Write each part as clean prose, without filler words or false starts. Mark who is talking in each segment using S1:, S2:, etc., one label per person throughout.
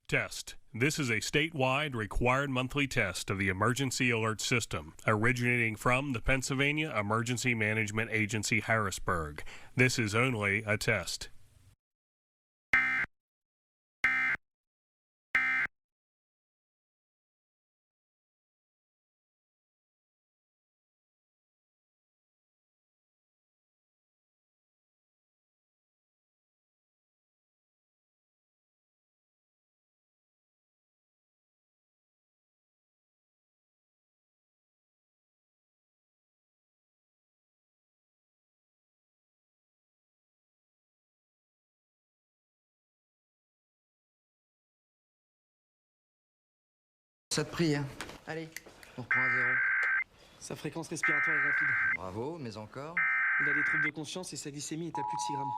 S1: Test. This is a statewide required monthly test of the emergency alert system, originating from the Pennsylvania Emergency Management Agency, Harrisburg. This is only a test.
S2: Ça te prie, hein. Allez, on reprend à zéro.
S3: Sa fréquence respiratoire est rapide.
S2: Bravo, mais encore.
S3: Il a des troubles de conscience et sa glycémie est à plus de 6 grammes.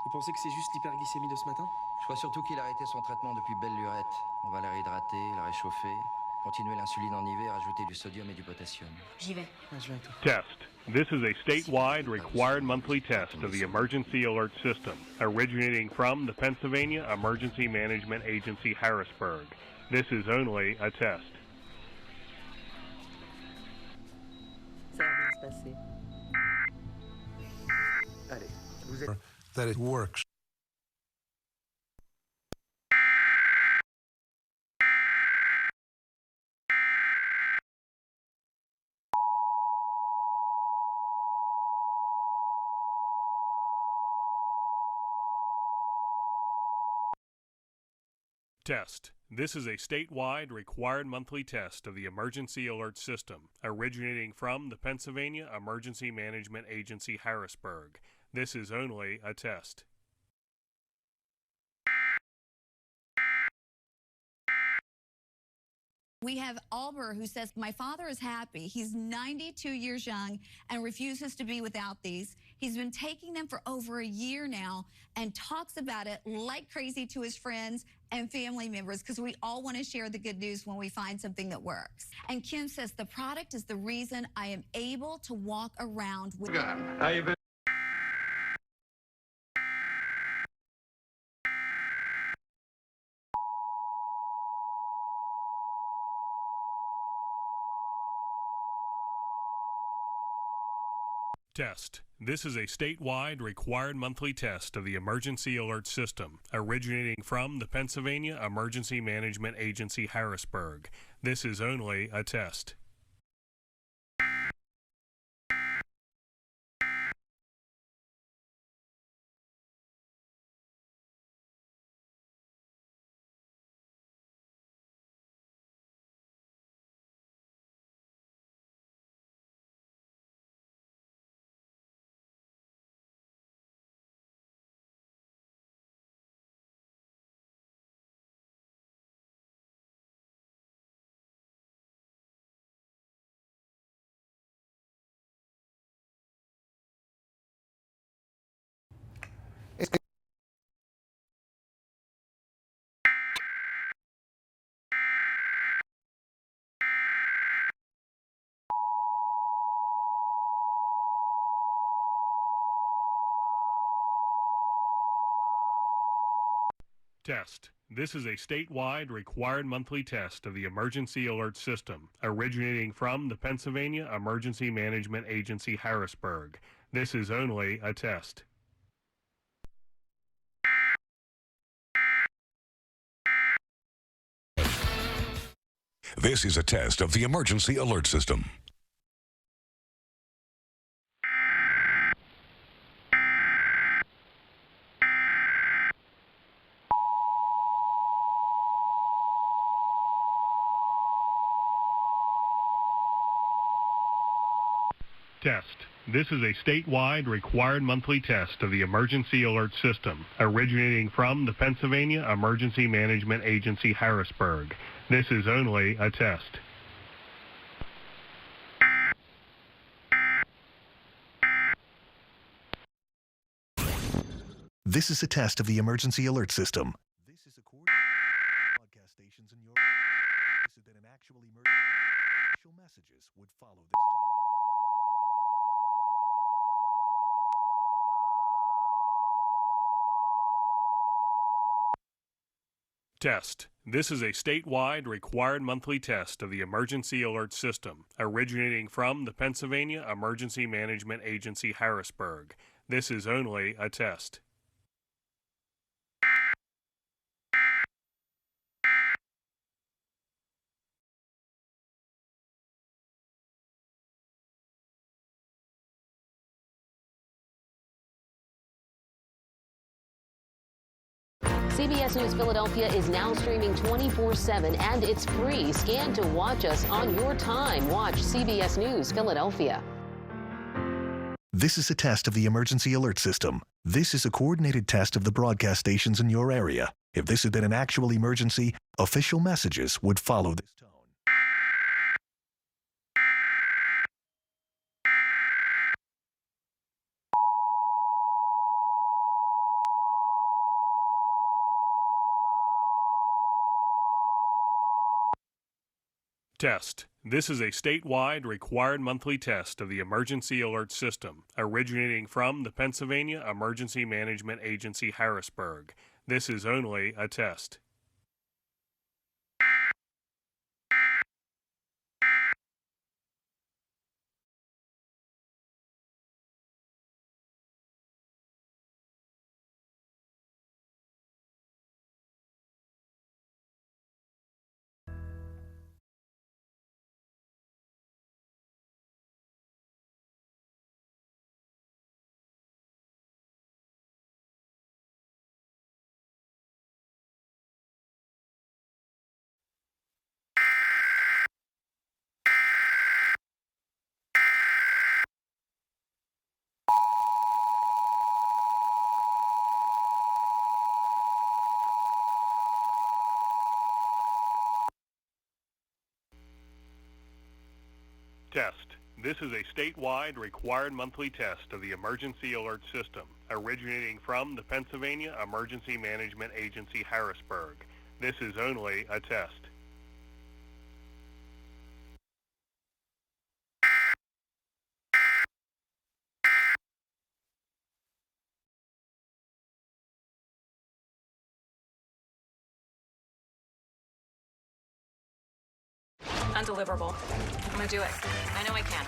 S3: Vous pensez que c'est juste l'hyperglycémie de ce matin?
S2: Je crois surtout qu'il a arrêté son traitement depuis belle lurette. On va la réhydrater, la réchauffer, continuer l'insuline en hiver, ajouter du sodium et du potassium.
S4: J'y vais.
S3: Ah, je vais avec toi.
S1: Test. This is a statewide required monthly test of the emergency alert system, originating from the Pennsylvania Emergency Management Agency, Harrisburg. This is only a test.
S5: Ça va bien se passer.
S2: Allez, vous êtes...
S6: That it works.
S1: Test. This is a statewide required monthly test of the emergency alert system, originating from the Pennsylvania Emergency Management Agency, Harrisburg. This is only a test.
S4: We have Albert, who says, my father is happy. He's 92 years young and refuses to be without these. He's been taking them for over a year now and talks about it like crazy to his friends and family members, because we all want to share the good news when we find something that works. And Kim says, the product is the reason I am able to walk around with...
S1: Test. This is a statewide required monthly test of the emergency alert system, originating from the Pennsylvania Emergency Management Agency, Harrisburg. This is only a test. Test. This is a statewide required monthly test of the emergency alert system, originating from the Pennsylvania Emergency Management Agency, Harrisburg. This is only a test.
S7: This is a test of the emergency alert system.
S1: Test. This is a statewide required monthly test of the emergency alert system, originating from the Pennsylvania Emergency Management Agency, Harrisburg. This is only a test.
S6: This is a test of the emergency alert system. This is a coordinated broadcast stations in your area. This is that an actual emergency official messages would follow this tone.
S1: Test. This is a statewide required monthly test of the emergency alert system, originating from the Pennsylvania Emergency Management Agency, Harrisburg. This is only a test.
S8: CBS News Philadelphia is now streaming 24/7 and it's free. Scan to watch us on your time. Watch CBS News Philadelphia.
S6: This is a test of the emergency alert system. This is a coordinated test of the broadcast stations in your area. If this had been an actual emergency, official messages would follow this tone.
S1: Test. This is a statewide required monthly test of the emergency alert system, originating from the Pennsylvania Emergency Management Agency, Harrisburg. This is only a test. Test. This is a statewide required monthly test of the emergency alert system, originating from the Pennsylvania Emergency Management Agency, Harrisburg. This is only a test.
S9: Undeliverable. I'm gonna do it. I know I can.